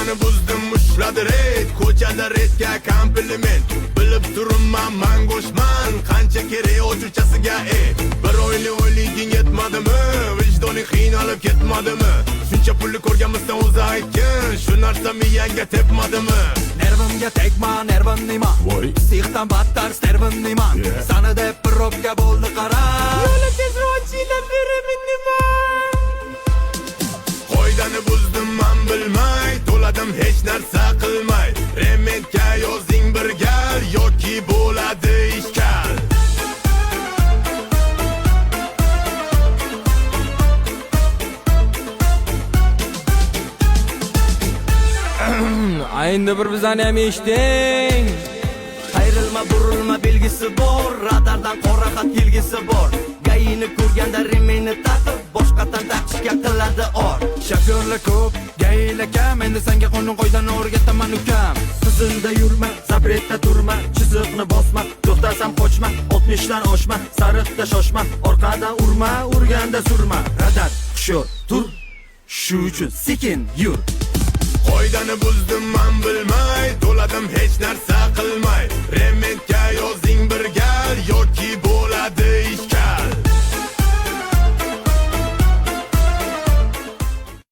Qoidani buzdim, ushladi red. Ko'chada redga kompliment. Bilib turibman, man go'shman. Qancha kerak o'chirchasiga bir o'yliging yetmadimi? Vijdoning qiynalib ketmadimi? Shuncha pulni ko'rganmisan o'zi aytgin, shu narsa miyangga tepmadimi? Nervimga tegma, nervimniyman. Sixdan battar stervimniyman. Sana deb probga bo'ldi qara. Yo'li tezrochidan beri minniman. Qoidani buzdim man bilmay, to'ladim hech narsa qilmay. Rementga yozing bir gal yoki bo'ladi ishkal. Endi bir bizani ham eshiting. Qayrilma, burilma belgisi bor, radardan qora xat kelgisi bor. Gayini ko'rganda remeni taqib, boshqatdan taqishga qiladi or. Shofyorlar ko'p, gaylar kam, endi senga qonun qoidani o'rgataman ukam. Qizilda yurma, zapretda turma, chiziqni bosma, to'xtasam qochma, 60 dan oshma, sariqda shoshma, orqadan urma, urganda surma. Radar, hushyor, tur, shu uchun sekin yur. Qoidani buzdim man bilmay, to'ladim hech narsa qilmay. Rementga yozing